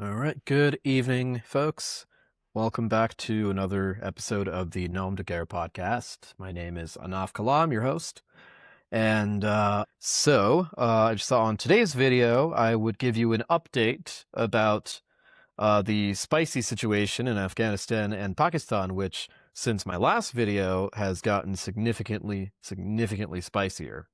All right, good evening, folks. Welcome back to another episode of the Gnome de Guerre podcast. My name is Anaf Kalam, your host. And I just thought on today's video, I would give you an update about the spicy situation in Afghanistan and Pakistan, which, since my last video, has gotten significantly spicier.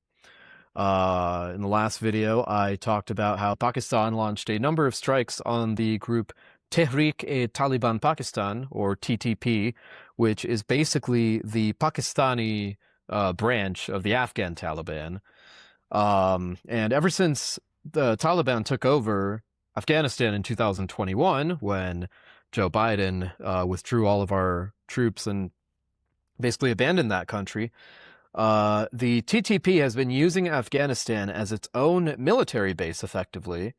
In the last video, I talked about how Pakistan launched a number of strikes on the group Tehreek-e-Taliban Pakistan, or TTP, which is basically the Pakistani branch of the Afghan Taliban. And ever since the Taliban took over Afghanistan in 2021, when Joe Biden withdrew all of our troops and basically abandoned that country, the TTP has been using Afghanistan as its own military base, effectively,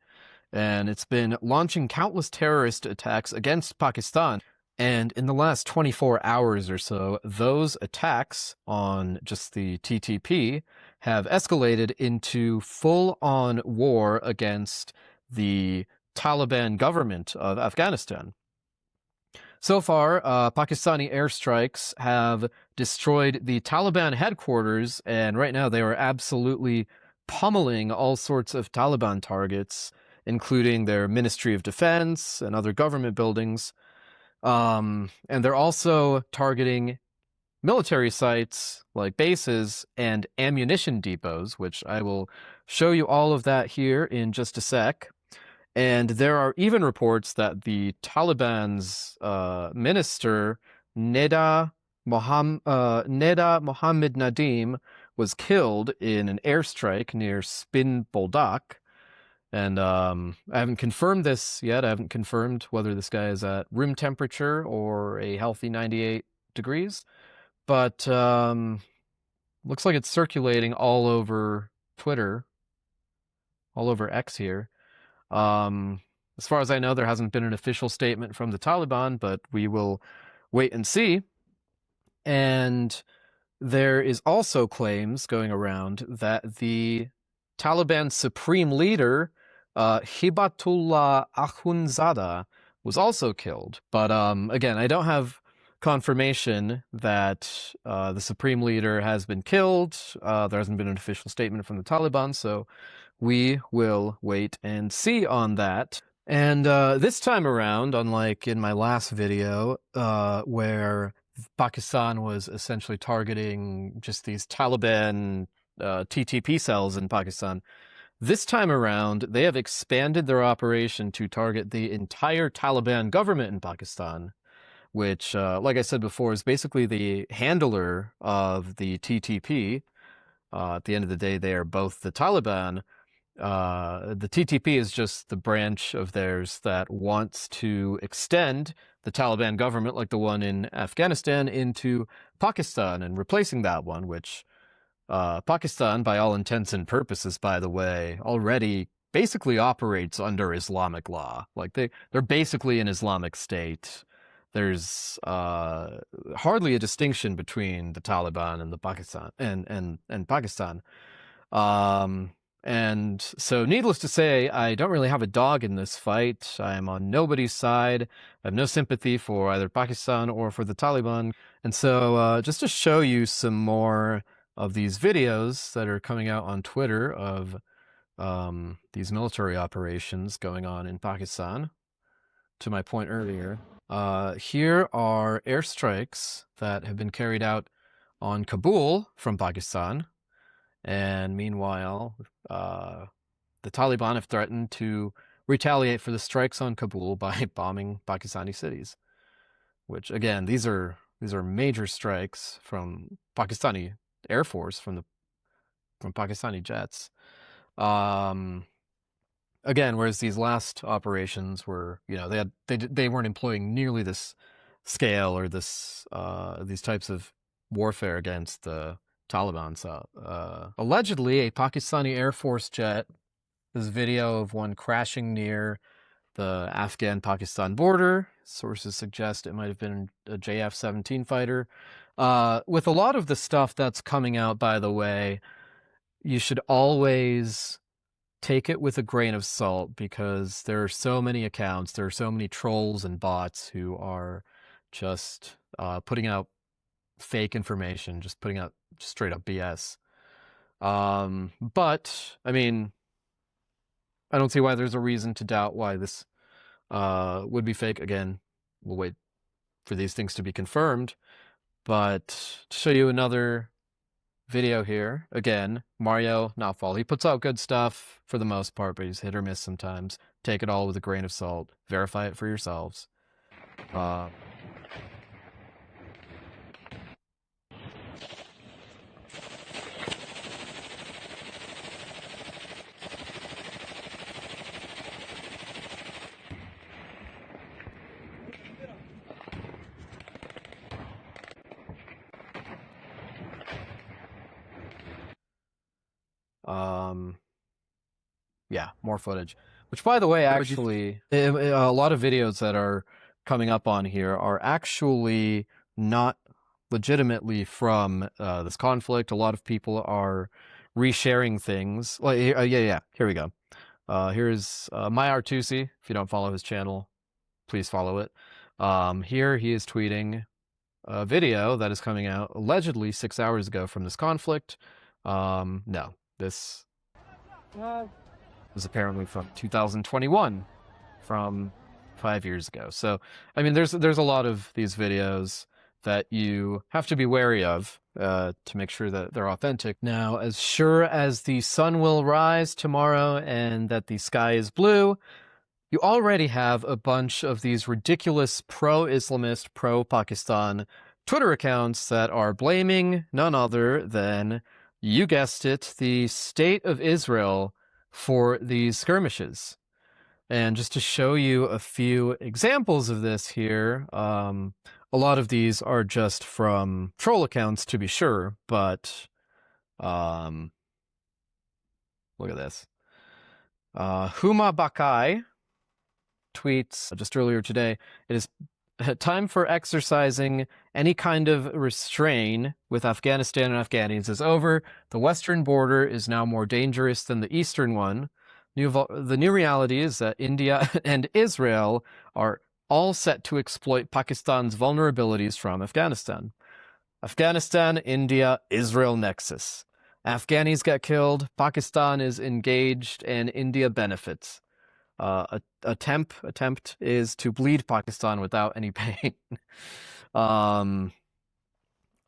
and it's been launching countless terrorist attacks against Pakistan. And in the last 24 hours or so, those attacks on just the TTP have escalated into full-on war against the Taliban government of Afghanistan. So far, Pakistani airstrikes have destroyed the Taliban headquarters, and right now they are absolutely pummeling all sorts of Taliban targets, including their Ministry of Defense and other government buildings. And they're also targeting military sites like bases and ammunition depots, which I will show you all of that here in just a sec. And there are even reports that the Taliban's minister, Neda Mohammed Nadim, was killed in an airstrike near Spin Boldak. And I haven't confirmed this yet. I haven't confirmed whether this guy is at room temperature or a healthy 98 degrees. But looks like it's circulating all over Twitter, all over X here. As far as I know, there hasn't been an official statement from the Taliban, but we will wait and see. And there is also claims going around that the Taliban supreme leader, Hibatullah Akhundzada, was also killed. But again, I don't have confirmation that the supreme leader has been killed. There hasn't been an official statement from the Taliban, so we will wait and see on that. And this time around, unlike in my last video, where Pakistan was essentially targeting just these Taliban TTP cells in Pakistan, this time around, they have expanded their operation to target the entire Taliban government in Pakistan, which, like I said before, is basically the handler of the TTP. At the end of the day, they are both the Taliban. The TTP is just the branch of theirs that wants to extend the Taliban government, like the one in Afghanistan, into Pakistan and replacing that one, which Pakistan, by all intents and purposes, by the way, already basically operates under Islamic law. Like they're basically an Islamic state. There's hardly a distinction between the Taliban and the Pakistan and Pakistan. And so, needless to say, I don't really have a dog in this fight. I'm on nobody's side. I have no sympathy for either Pakistan or for the Taliban. And so, just to show you some more of these videos that are coming out on Twitter of these military operations going on in Pakistan, to my point earlier, here are airstrikes that have been carried out on Kabul from Pakistan. And meanwhile, the Taliban have threatened to retaliate for the strikes on Kabul by bombing Pakistani cities. Which, again, these are major strikes from Pakistani Air Force, from Pakistani jets. Again, whereas these last operations were, they weren't employing nearly this scale or this these types of warfare against the Taliban. So, allegedly, a Pakistani Air Force jet, this video of one crashing near the Afghan-Pakistan border. Sources suggest it might have been a JF-17 fighter. With a lot of the stuff that's coming out, by the way, you should always take it with a grain of salt, because there are so many accounts, there are so many trolls and bots who are just putting out fake information, just putting out straight up BS. But I mean, I don't see why there's a reason to doubt why this would be fake. Again, we'll wait for these things to be confirmed. But to show you another video here, again, Mario Notfall. He puts out good stuff for the most part, but he's hit or miss sometimes. Take it all with a grain of salt. Verify it for yourselves. Yeah, more footage. Which, by the way, actually, a lot of videos that are coming up on here are actually not legitimately from this conflict. A lot of people are resharing things. Like, yeah, here we go. Here's my Artusi. If you don't follow his channel, please follow it. Here he is tweeting a video that is coming out allegedly 6 hours ago from this conflict. No, this was apparently from 2021, from 5 years ago. So, I mean, there's a lot of these videos that you have to be wary of to make sure that they're authentic. Now, as sure as the sun will rise tomorrow and that the sky is blue, you already have a bunch of these ridiculous pro-Islamist, pro-Pakistan Twitter accounts that are blaming none other than, you guessed it, the state of Israel for these skirmishes. And just to show you a few examples of this here, a lot of these are just from troll accounts, to be sure, but look at this. Huma Bakai tweets just earlier today, it is time for exercising any kind of restraint with Afghanistan and Afghanis is over. The western border is now more dangerous than the eastern one. The new reality is that India and Israel are all set to exploit Pakistan's vulnerabilities from Afghanistan. Afghanistan, India, Israel nexus. Afghanis get killed, Pakistan is engaged, and India benefits. Attempt is to bleed Pakistan without any pain.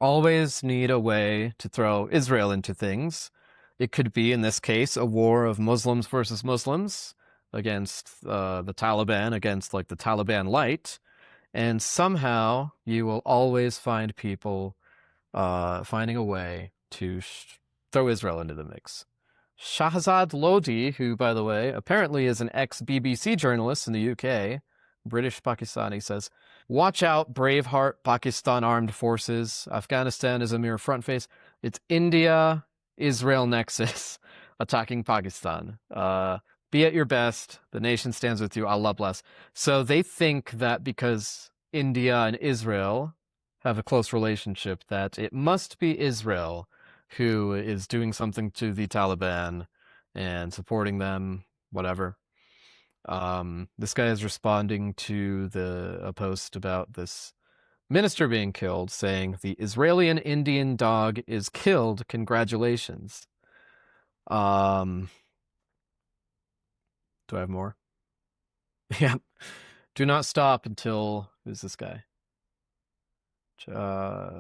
Always need a way to throw Israel into things. It could be, in this case, a war of Muslims versus Muslims against the Taliban, against like the Taliban light, and somehow you will always find people finding a way to throw Israel into the mix. Shahzad Lodi, who, by the way, apparently is an ex-BBC journalist in the UK, British Pakistani, says, watch out, Braveheart Pakistan armed forces. Afghanistan is a mere front face. It's India-Israel nexus attacking Pakistan. Be at your best. The nation stands with you. Allah bless. So they think that because India and Israel have a close relationship, that it must be Israel who is doing something to the Taliban and supporting them, whatever. This guy is responding to a post about this minister being killed, saying, the Israeli and Indian dog is killed, congratulations. Do I have more? Yeah. Do not stop until, who's this guy?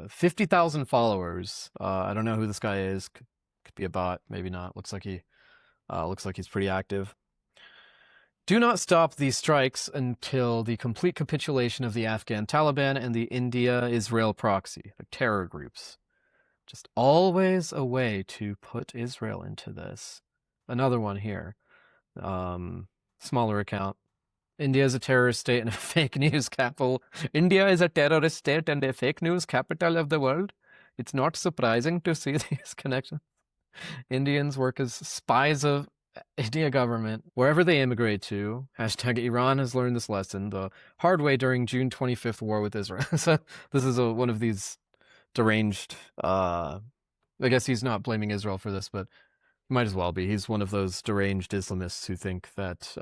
50,000 followers. I don't know who this guy is. Could be a bot, maybe not. Looks like he's pretty active. Do not stop these strikes until the complete capitulation of the Afghan Taliban and the India-Israel proxy, like terror groups. Just always a way to put Israel into this. Another one here. Smaller account. India is a terrorist state and a fake news capital. India is a terrorist state and a fake news capital of the world. It's not surprising to see these connections. Indians work as spies of India government wherever they immigrate to. Hashtag Iran has learned this lesson the hard way during June 25th war with Israel. So this is one of these deranged, I guess he's not blaming Israel for this, but Might as well be. He's one of those deranged Islamists who think that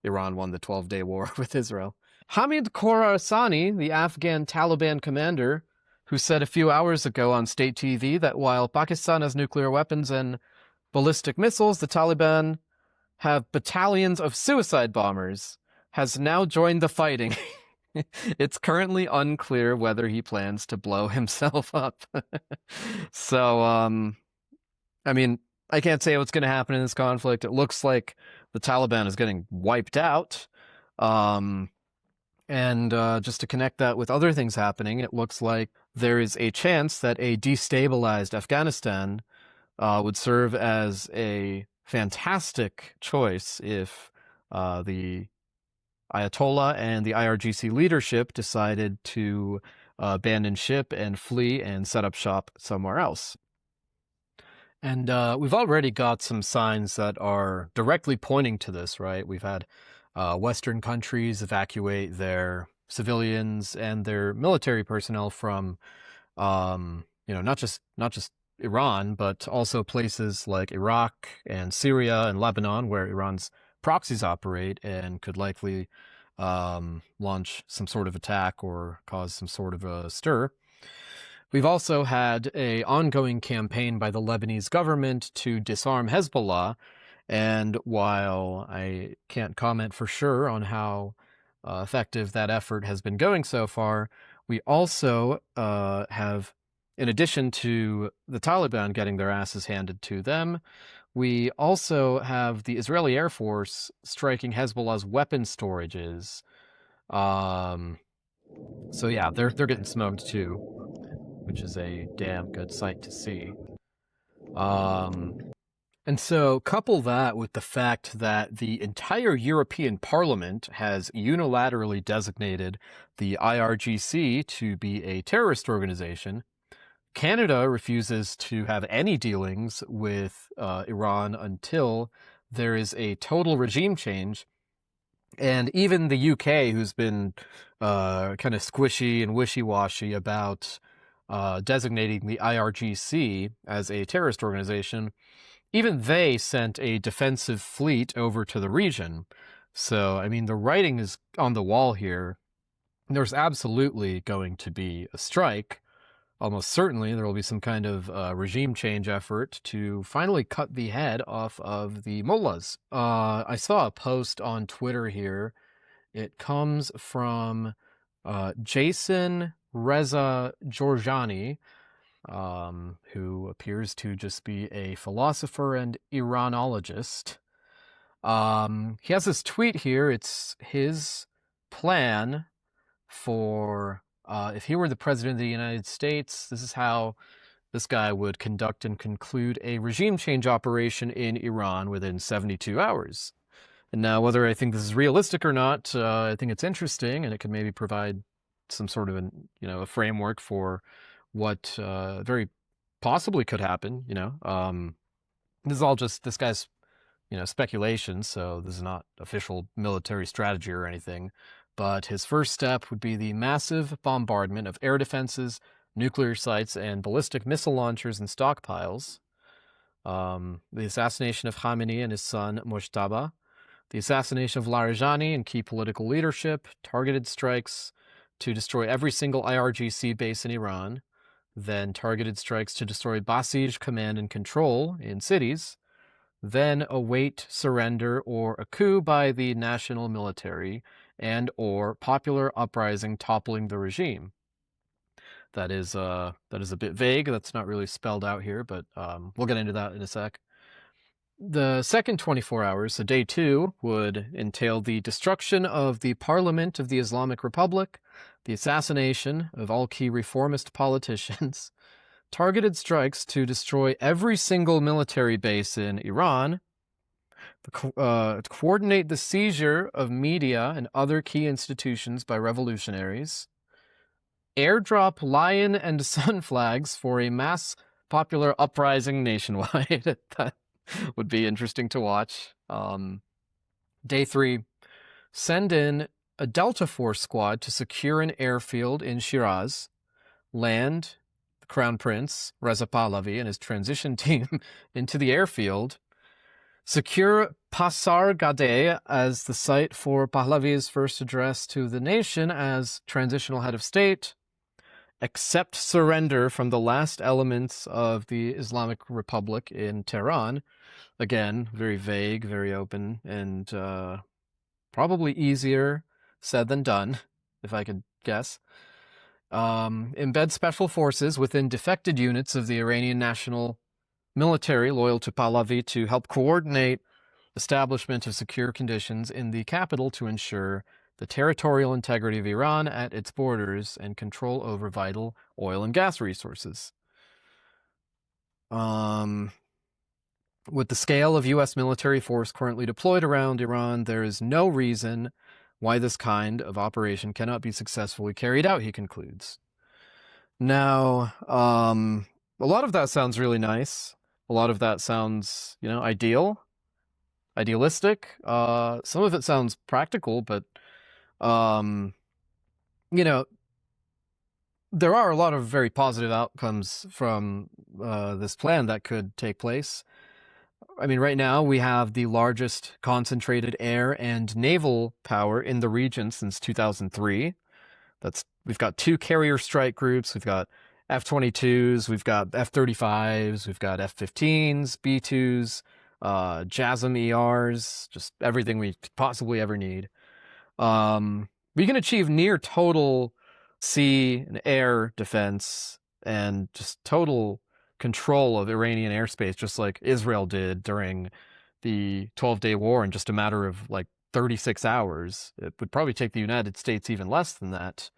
Iran won the 12-day war with Israel. Hamid Khorasani, the Afghan Taliban commander, who said a few hours ago on state TV that while Pakistan has nuclear weapons and ballistic missiles, the Taliban have battalions of suicide bombers, has now joined the fighting. It's currently unclear whether he plans to blow himself up. So, I mean, I can't say what's going to happen in this conflict. It looks like the Taliban is getting wiped out. And just to connect that with other things happening, it looks like there is a chance that a destabilized Afghanistan would serve as a fantastic choice if the Ayatollah and the IRGC leadership decided to abandon ship and flee and set up shop somewhere else. And we've already got some signs that are directly pointing to this, right? We've had Western countries evacuate their civilians and their military personnel from, not just Iran, but also places like Iraq and Syria and Lebanon, where Iran's proxies operate and could likely launch some sort of attack or cause some sort of a stir. We've also had an ongoing campaign by the Lebanese government to disarm Hezbollah, and while I can't comment for sure on how effective that effort has been going so far, we also have, in addition to the Taliban getting their asses handed to them, we also have the Israeli Air Force striking Hezbollah's weapon storages. So yeah, they're getting smoked too, which is a damn good sight to see. And so couple that with the fact that the entire European Parliament has unilaterally designated the IRGC to be a terrorist organization. Canada refuses to have any dealings with Iran until there is a total regime change. And even the UK, who's been kind of squishy and wishy-washy about designating the IRGC as a terrorist organization, even they sent a defensive fleet over to the region. So, I mean, the writing is on the wall here. There's absolutely going to be a strike. Almost certainly there will be some kind of regime change effort to finally cut the head off of the mullahs. I saw a post on Twitter here. It comes from Jason Reza Georgiani, who appears to just be a philosopher and Iranologist. He has this tweet here. It's his plan for, if he were the president of the United States, this is how this guy would conduct and conclude a regime change operation in Iran within 72 hours. And now, whether I think this is realistic or not, I think it's interesting, and it could maybe provide some sort of a framework for what very possibly could happen. This is all just this guy's speculation, so this is not official military strategy or anything. But his first step would be the massive bombardment of air defenses, nuclear sites, and ballistic missile launchers and stockpiles. The assassination of Khamenei and his son Mojtaba. The assassination of Larijani and key political leadership. Targeted strikes to destroy every single IRGC base in Iran. Then targeted strikes to destroy Basij command and control in cities. Then await surrender or a coup by the national military and or popular uprising toppling the regime. That is a bit vague. That's not really spelled out here, but we'll get into that in a sec. The second 24 hours, so day 2, would entail the destruction of the Parliament of the Islamic Republic, the assassination of all key reformist politicians, targeted strikes to destroy every single military base in Iran, to coordinate the seizure of media and other key institutions by revolutionaries, airdrop lion and sun flags for a mass popular uprising nationwide. That would be interesting to watch. Day 3, send in a Delta Force squad to secure an airfield in Shiraz, land the Crown Prince, Reza Pahlavi, and his transition team into the airfield, secure Pasargadae as the site for Pahlavi's first address to the nation as transitional head of state, accept surrender from the last elements of the Islamic Republic in Tehran. Again, very vague, very open, and probably easier said than done, if I could guess. Embed special forces within defected units of the Iranian national military loyal to Pahlavi to help coordinate establishment of secure conditions in the capital to ensure the territorial integrity of Iran at its borders and control over vital oil and gas resources. With the scale of U.S. military force currently deployed around Iran, there is no reason why this kind of operation cannot be successfully carried out, he concludes. Now, a lot of that sounds really nice. A lot of that sounds, idealistic. Some of it sounds practical, but, there are a lot of very positive outcomes from this plan that could take place. I mean, right now we have the largest concentrated air and naval power in the region since 2003. We've got 2 carrier strike groups, we've got F-22s, we've got F-35s, we've got F-15s, B-2s, JASSM ERs, just everything we possibly ever need. We can achieve near total sea and air defense and just total control of Iranian airspace, just like Israel did during the 12-day war in just a matter of 36 hours. It would probably take the United States even less than that.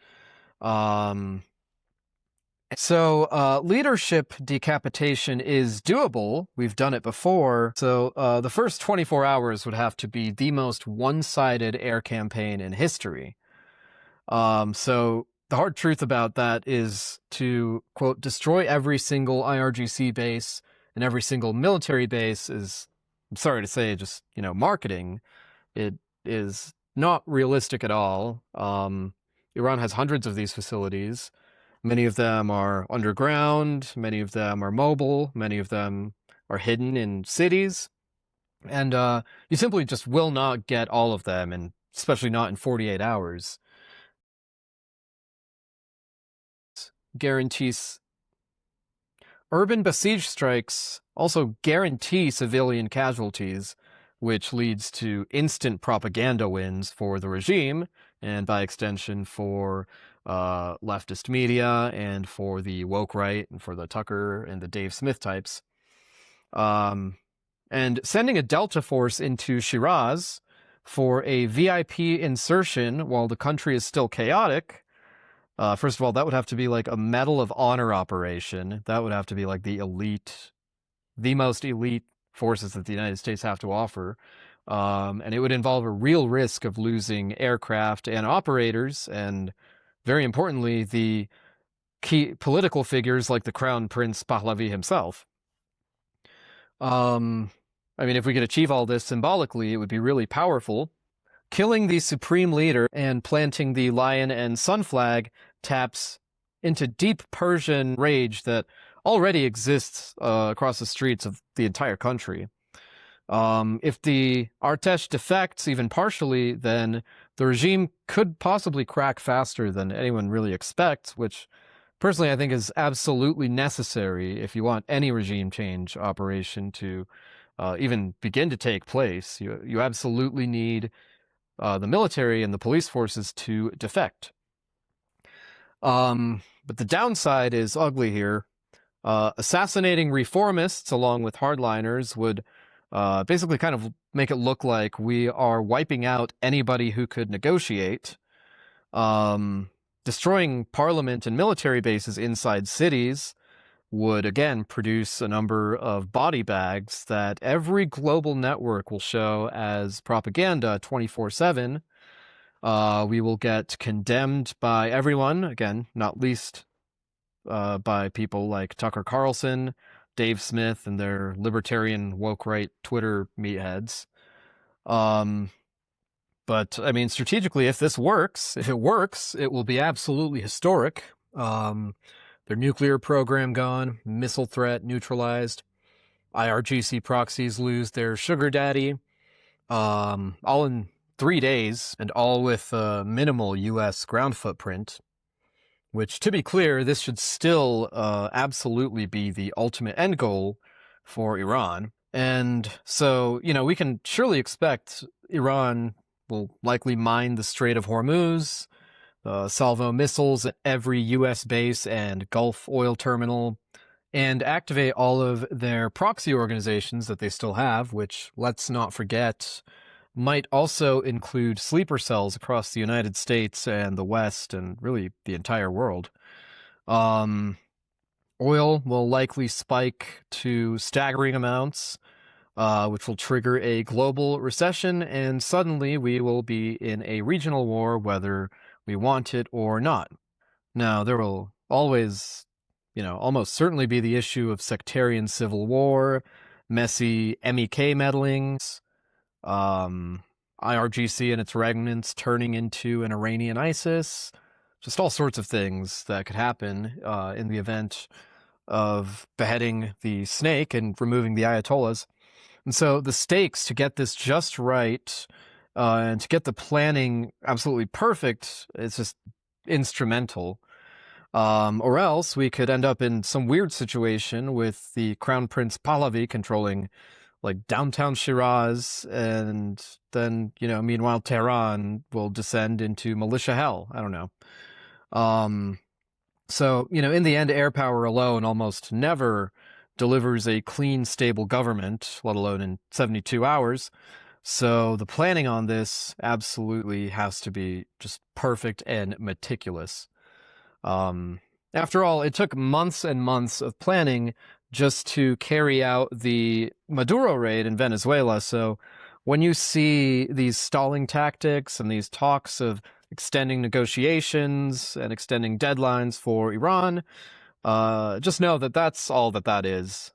So leadership decapitation is doable. We've done it before. So the first 24 hours would have to be the most one-sided air campaign in history. So the hard truth about that is to, quote, destroy every single IRGC base and every single military base is, I'm sorry to say, just, marketing. It is not realistic at all. Iran has hundreds of these facilities. Many of them are underground, many of them are mobile, many of them are hidden in cities. And you simply just will not get all of them, and especially not in 48 hours. Guarantees urban besiege strikes also guarantee civilian casualties, which leads to instant propaganda wins for the regime, and by extension for leftist media and for the woke right and for the Tucker and the Dave Smith types. And sending a Delta force into Shiraz for a VIP insertion while the country is still chaotic. First of all, that would have to be like a Medal of Honor operation. That would have to be like the most elite forces that the United States have to offer. And it would involve a real risk of losing aircraft and operators, and very importantly, the key political figures like the Crown Prince Pahlavi himself. I mean, if we could achieve all this symbolically, it would be really powerful. Killing the supreme leader and planting the lion and sun flag taps into deep Persian rage that already exists across the streets of the entire country. If the Artesh defects even partially, then the regime could possibly crack faster than anyone really expects, which personally I think is absolutely necessary if you want any regime change operation to even begin to take place. You absolutely need the military and the police forces to defect. But the downside is ugly here. Assassinating reformists along with hardliners would basically kind of make it look like we are wiping out anybody who could negotiate. Destroying parliament and military bases inside cities would again produce a number of body bags that every global network will show as propaganda 24/7. We will get condemned by everyone, again, not least by people like Tucker Carlson, Dave Smith, and their libertarian woke right Twitter meatheads. But I mean, strategically, if it works, it will be absolutely historic. their nuclear program gone, missile threat neutralized, IRGC proxies lose their sugar daddy, all in 3 days, and all with minimal U.S. ground footprint. Which, to be clear, this should still absolutely be the ultimate end goal for Iran. And so, we can surely expect Iran will likely mine the Strait of Hormuz, salvo missiles at every U.S. base and Gulf oil terminal, and activate all of their proxy organizations that they still have, which, let's not forget, might also include sleeper cells across the United States and the West and really the entire world. Oil will likely spike to staggering amounts, which will trigger a global recession, and suddenly we will be in a regional war, whether we want it or not. Now, there will always, almost certainly be the issue of sectarian civil war, messy MEK meddling, IRGC and its remnants turning into an Iranian ISIS, just all sorts of things that could happen in the event of beheading the snake and removing the Ayatollahs. And so the stakes to get this just right and to get the planning absolutely perfect is just instrumental. Or else we could end up in some weird situation with the Crown Prince Pahlavi controlling like downtown Shiraz, and then, meanwhile Tehran will descend into militia hell. I don't know. So, in the end, air power alone almost never delivers a clean, stable government, let alone in 72 hours. So the planning on this absolutely has to be just perfect and meticulous. After all, it took months and months of planning just to carry out the Maduro raid in Venezuela. So when you see these stalling tactics and these talks of extending negotiations and extending deadlines for Iran, just know that that's all that is.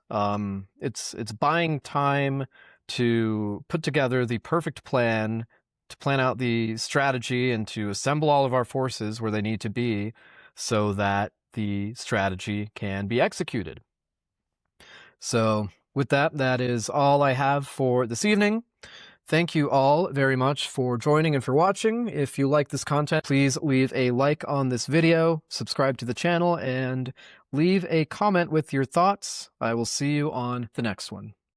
It's buying time to put together the perfect plan, to plan out the strategy, and to assemble all of our forces where they need to be so that the strategy can be executed. So with that, that is all I have for this evening. Thank you all very much for joining and for watching. If you like this content, please leave a like on this video, subscribe to the channel, and leave a comment with your thoughts. I will see you on the next one.